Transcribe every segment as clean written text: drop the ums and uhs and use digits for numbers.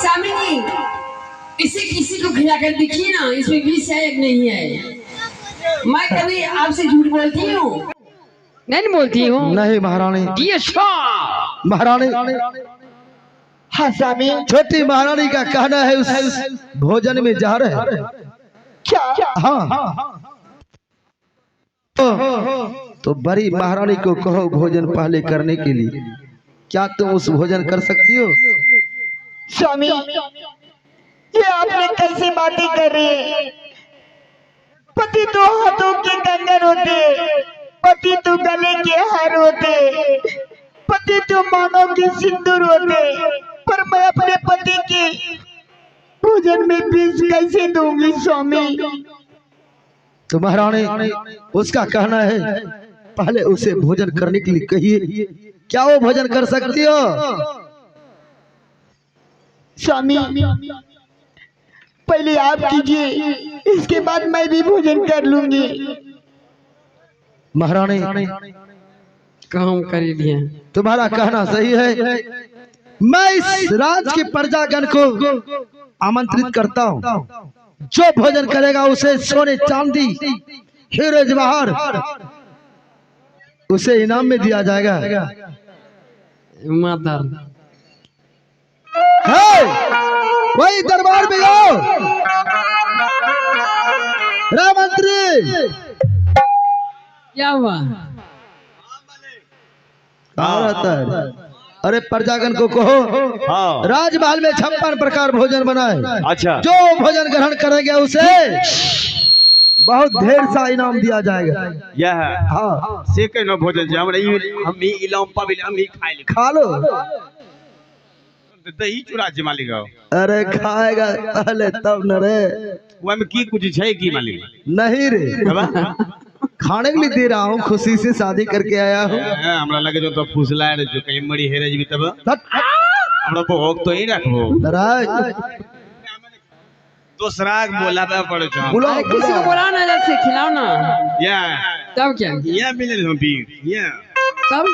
स्वामी जी इसे किसी को खिलाकर देखिए ना, इसमें विष है एक नहीं है। मैं कभी आपसे झूठ बोलती हूँ? नहीं बोलती हूँ। नहीं महारानी। महारानी हाँ स्वामी। छोटी महारानी का कहना है उस भोजन में जहर है। क्या? हाँ तो बड़ी महारानी को कहो भोजन पहले करने के लिए। क्या तुम उस भोजन कर सकती हो? स्वामी ये आपने कैसी बातें कर रही है? पति तो हाथों के कंगन होते, पति तो गले के हार होते, पति तो मांगों के सिंदूर होते, पर मैं अपने पति के भोजन में विष कैसे दूंगी स्वामी? तो महारानी उसका कहना है पहले उसे भोजन करने के लिए कहिए। क्या वो भोजन कर सकती हो? स्वामी पहले आप कीजिए, इसके बाद मैं भी भोजन कर लूंगी। महारानी काम कर लिए। तुम्हारा कहना सही है। मैं इस राज के प्रजागण को आमंत्रित करता हूँ। जो भोजन करेगा उसे सोने चांदी हीरे जवाहर उसे इनाम में दिया जाएगा। मातर वही दरबार में आओ। राम मंत्री क्या हुआ? अरे प्रजागण को कहो राजमहल में 56 प्रकार भोजन बनाए। अच्छा। जो भोजन ग्रहण करेगा उसे बहुत ढेर सा इनाम दिया जाएगा। यह हाँ से कहना भोजन जे हम इलाम पाबिल हम ही खाए खा लो। दही चूड़ा जे मालिक। अरे खाएगा पहले तब न रे। वो में की कुछ छै की मालिक? नहीं रे खाने के लिए दे रहा हूँ, खुशी से शादी करके आया हूँ। हमरा लगे जो तो फुसला रे जो कहीं मड़ी हेरे जी तब हमरा भोग तो ही रखबो। दूसरा बोला बा पड़े छ। बुलाओ किसी को बुलाओ ना, जल्दी खिलाओ ना। या तब क्या? या मिले हम भी या तब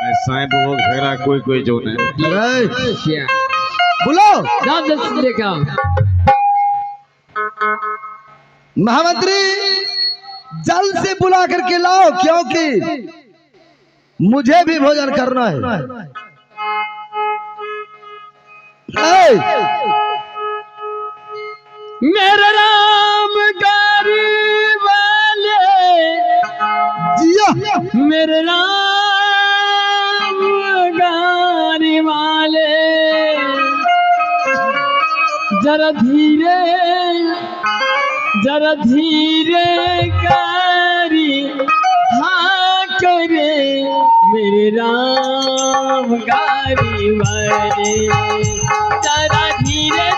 मैं साईं भोग घेरा कोई जो नहीं। अरे क्या? बुलाओ जाओ जल्दी लेके आओ। महामंत्री जल्द से बुला करके लाओ, क्योंकि मुझे भी भोजन करना है। मेरे राम गारी वाले जिया मेरे राम गारी वाले जरा धीरे गारी हाँ करे मेरे राम गारी वाले। जरा धीरे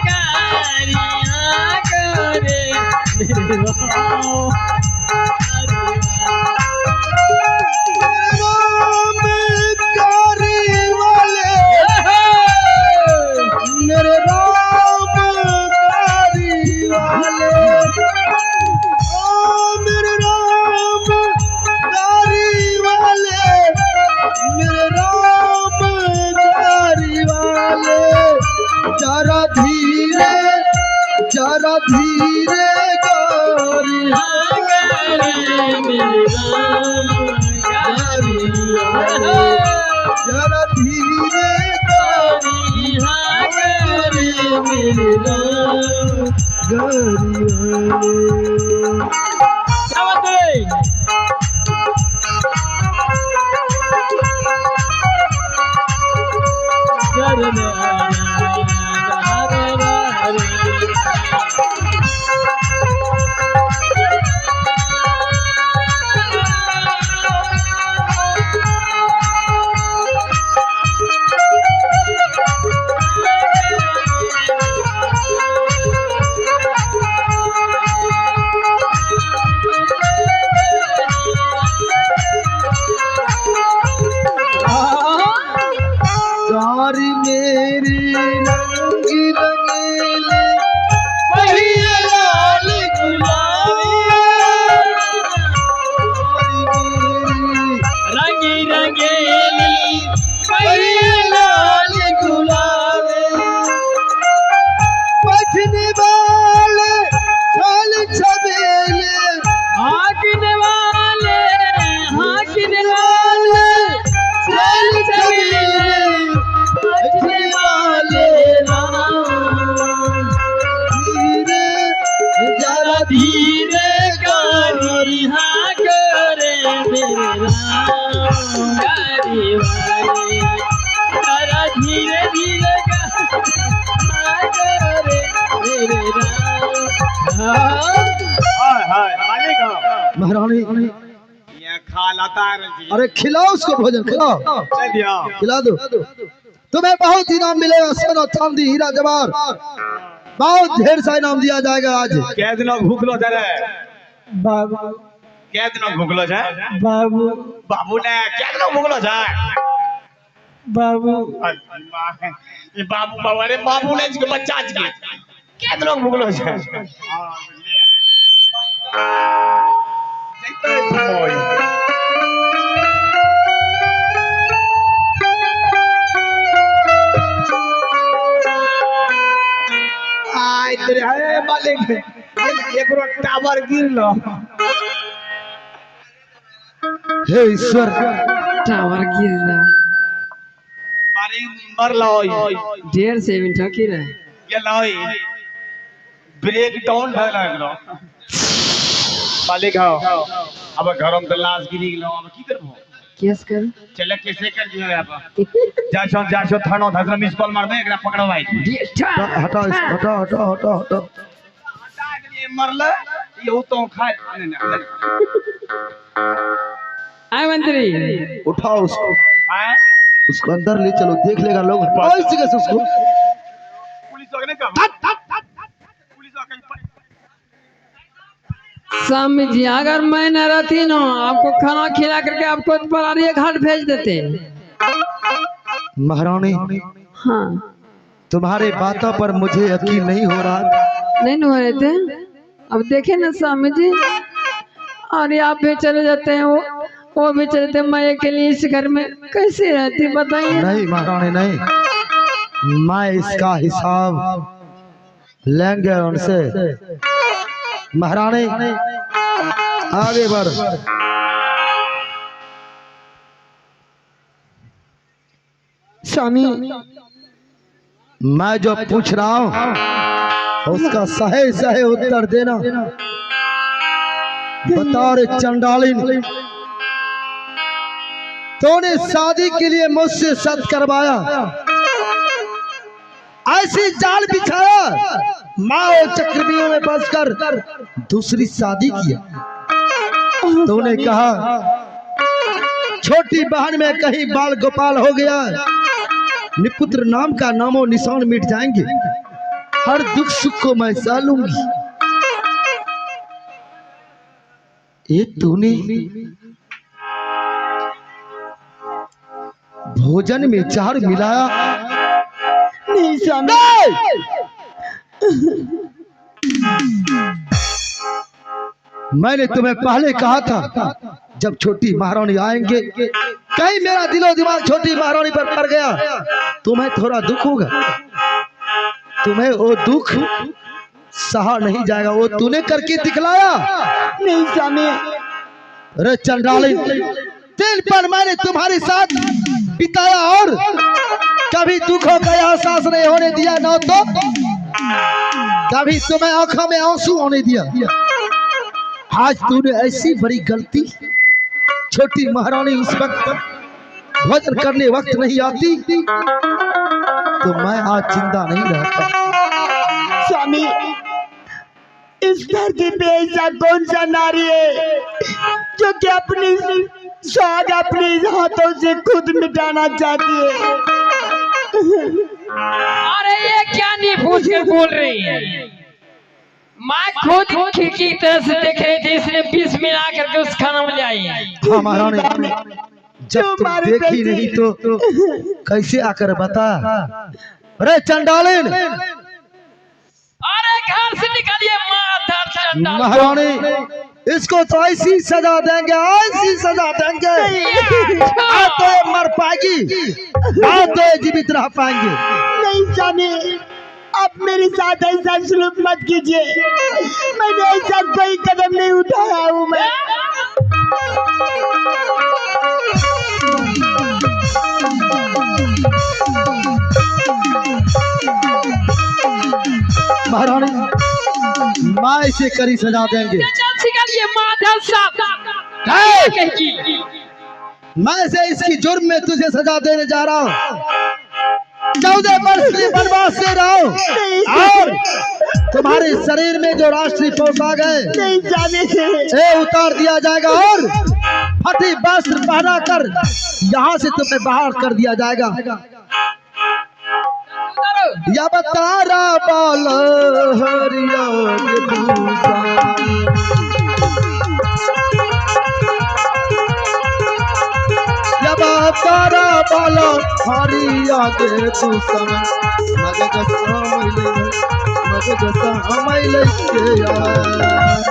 गारी हाँ करे मेरे राम जरा धीरे गारी जरा धीरे गारी मेरी रंगी रंगीली वही लाल गुलाबी। गारी मेरी रंगी रंगीली वही लाल गुलाबी। धीरे धीरे महारानी ये खा लाता है अरे खिलाओ उसको भोजन, खिलाओ, चल दिया खिला दो। तुम्हें बहुत इनाम मिलेगा, सोना चांदी हीरा जवाहर बहुत ढेर सा इनाम दिया जाएगा आज। क्या दिनों भूखलो जा रे बाबू क्या दिनों भूखलो जा बाबू बाबू ने क्या दिनों भूखलो जा बाबू ये बाबू बाबा रे बाबू ने इसके बच्चा आज के क्या दिनों भूखलो जा जैते मोय आय तेरे है मालिक एक रो टावर गिर लो हे ईश्वर, टावर गिरला मारी मर लोई ढेर से मिनट की रहे ये लोई ब्रेक डाउन है लगलो मालिक आओ अब घरों में लाश गिरी लो अब की करबो केस कर चले कैसे कर दियो आप जाशो थानो धसरा मिस कॉल मार दे एकरा पकड़वाई हटाओ इसको, हटाओ हटाओ हटाओ हटाओ। ये मरले ये तो खाए आए मंत्री उठाओ उसको, आए उसको अंदर ले चलो, देख लेगा लोग। हटाओ इस जगह से उसको। पुलिस वाले ने कहा पुलिस वाले स्वामी जी अगर मैं न रहती ना आपको खाना खिला करके आपको बरारिया घाट भेज देते। महारानी हाँ तुम्हारे बातों पर मुझे यकीन नहीं हो रहा। नहीं न हो रहे थे, अब देखे ना स्वामी जी, और आप भी चले जाते हैं, वो भी चले जाते, मैं अकेले इस घर में कैसे रहती बताइए। नहीं महारानी नहीं, मैं इसका हिसाब लेंगे उनसे। महारानी आगे बढ़। स्वामी मैं जो पूछ रहा हूँ उसका सही सही उत्तर देना। बता रे चंडालिन, तूने शादी के लिए मुझसे शर्त करवाया, ऐसी जाल बिछाया, माँ और चक्रव्यूह में बसकर दूसरी शादी किया। तूने कहा छोटी बहन में कहीं बाल गोपाल हो गया, निपुत्र नाम का नामो निशान मिट जाएंगे, हर दुख सुख को मैं सह लूंगी। ये तूने भोजन में जहर मिलाया। नहीं स्वामी, मैंने तुम्हें पहले कहा था जब छोटी महारानी आएंगे, कहीं मेरा दिलो दिमाग छोटी महारानी पर पड़ गया, तुम्हें थोड़ा दुख होगा, तुम्हें वो दुख सहा नहीं जाएगा। वो तूने करके दिखलाया। नहीं स्वामी, अरे चंडाली, दिन पर मैंने तुम्हारे साथ बिताया और कभी दुखों का एहसास नहीं होने दिया, ना तो कभी तुम्हें आंखों में आंसू होने दिया। आज तूने ऐसी बड़ी गलती, छोटी महारानी उस वक्त भोजन करने वक्त नहीं आती तो मैं आज जिंदा नहीं रहता। स्वामी, इस धरती पे ऐसा कौन सा नारी है जो कि अपनी स्वाद अपने हाथों से खुद मिटाना चाहती है? अरे ये क्या नहीं पूछ कर बोल रही है? मैं खुद खिड़की की तरह से देख रही थी, इसने विष मिला करके उस खाना में ले आई। हाँ महारानी, जब तुम देखी नहीं तो कैसे आकर बता। अरे चंडालिन, अरे घर से निकलिए माधर चंडाल। महारानी, इसको तो ऐसी सजा देंगे, ऐसी सजा देंगे, ना तो ये मर पाएगी, ना तो ये जीवित रह पाएंगे। नहीं स्वामी, आप मेरे साथ ऐसा सलूक मत कीजिए, मैंने ऐसा कोई कदम नहीं उठाया हूँ। मैं महारानी, माँ इसे करी सजा देंगे। मैं से इसकी जुर्म में तुझे सजा देने जा रहा हूँ। 14 वर्ष के वनवास से रहो और तुम्हारे शरीर में जो राष्ट्रीय पोशाक है नहीं जाने से ये उतार दिया जाएगा और फटी वस्त्र पहना कर यहाँ से तुम्हें बाहर कर दिया जाएगा। या बतारा बाल हरिया तारा बाला हरिया के तू समय मजे जैसा हमें लेके यार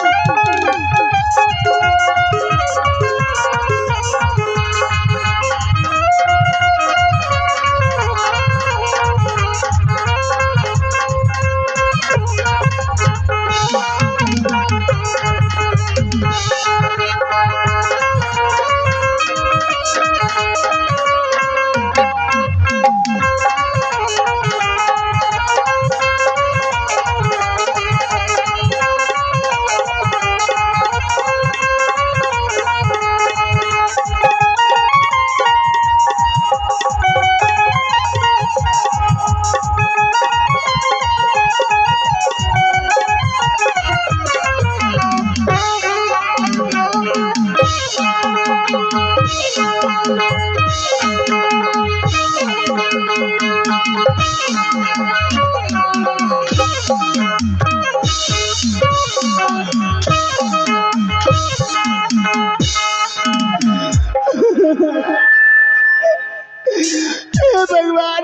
भगवान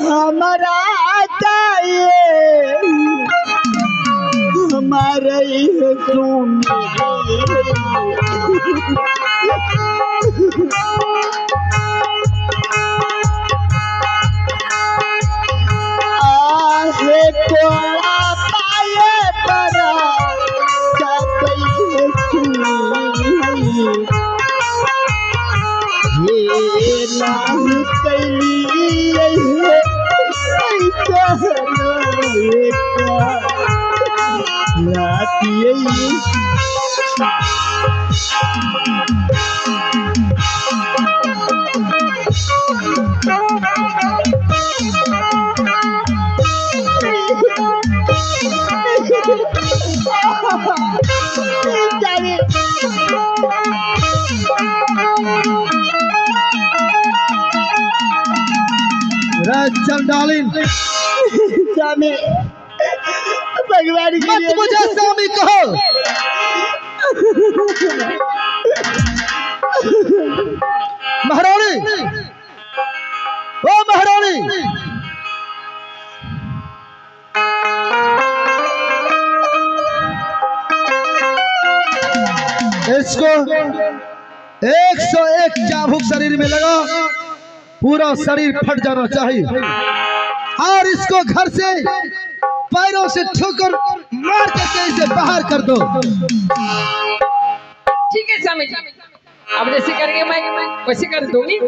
हमारा आहे कोड़ा पाए बड़ा ये नाम डालिन स्वामी भगवान के मत मुझे स्वामी कहो। महारानी, ओ महारानी, इसको 101 चाबुक शरीर में लगा, पूरा शरीर फट जाना चाहिए और इसको घर से पैरों से ठोकर मार करके इसे बाहर कर दो। ठीक है स्वामी जी, अब जैसे करेंगे मैं वैसे कर दूंगी।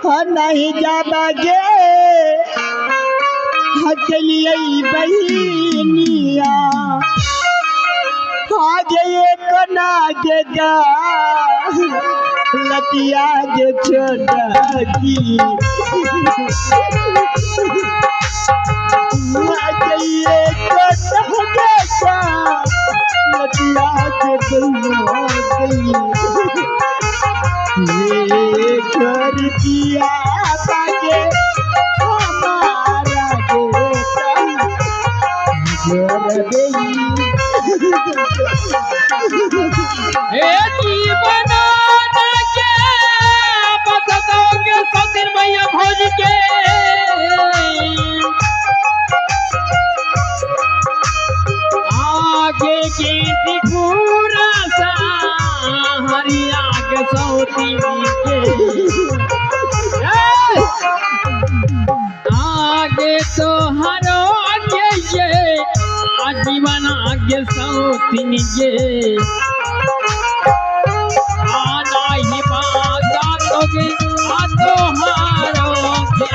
हाँ नहीं जाबागे हकलिए बहिनिया आगे एक नागेगा लतिया जे छोड़ा की आगे एक नागेगा लतिया जे छोड़ा ये कर दिया बागे हमारा बेटा ए जीवन के बताओगे सतीर मैया भोज के आगे के दिखूरा सा हरिया के सौती के सौतिन ये आना ही बाजा तोगे आ तो हारो के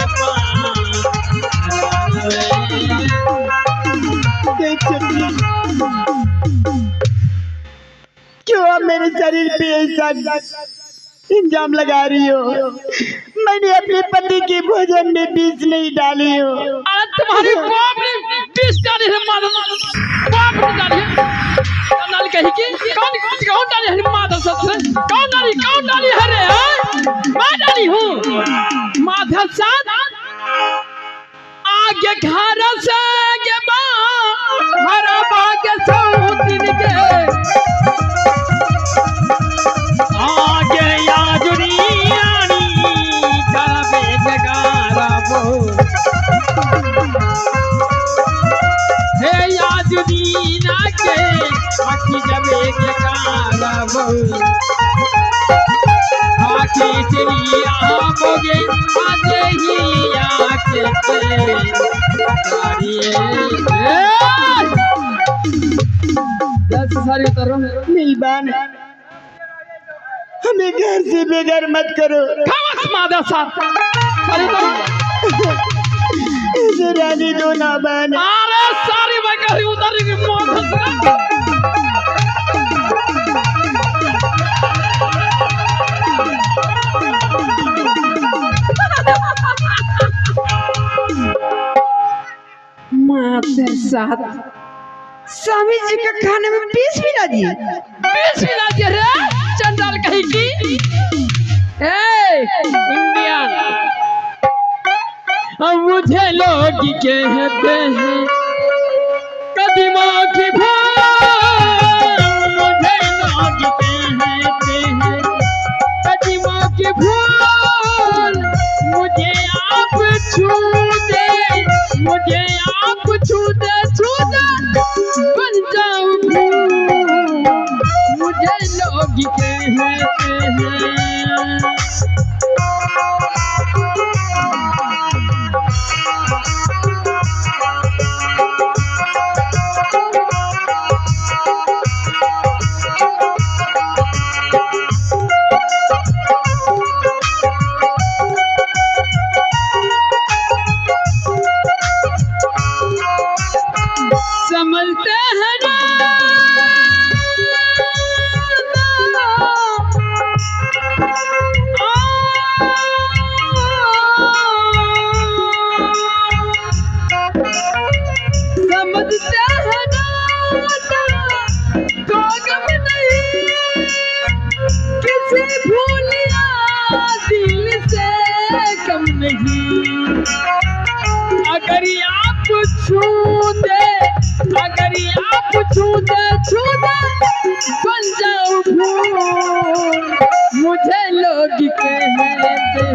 क्यों आप मेरे शरीर पे ऐसा इंजाम लगा रही हो? मैंने अपने पति के भोजन में बीज नहीं डाली हो। आज तुम्हारी बाप ने बीज डाली है माधव, बाप ने डाली है। डाली कहीं की कौन डाली है माधव साहब? कौन डाली है रे? मैं डाली हूँ माधव साहब। आगे घर से के बाहर बाग सौतिन के आगे याजुरियानी करबे जगारा बो हे याजुरीना के आखी जबे जगारा बो आखी चिड़िया बोगे आते ही आके सारी उतरो मिलबान, हमें घर से बेघर मत करो। माधव साहब सारी उतरो। इसे रानी दो ना बन। अरे सारी मैं कहीं उतर रही माधव साहब। माधव साहब स्वामी जी के खाने में बीज मिला दिए रे चंडाल कहीं की। इंडियन अब मुझे लोग कहते हैं कदीमों की भूल, मुझे लोग कहते हैं कदीमों की भूल। मुझे आप छू दे, मुझे आप छू दे बन जाऊं फूल। मुझे लोग कहते हैं समझते हैं ना समझते हैं ना तो गम नहीं किसी भूलिया दिल से कम नहीं। अगर आप छू दे, अगर आप छू दे बन जाऊं फूल। मुझे लोग कहते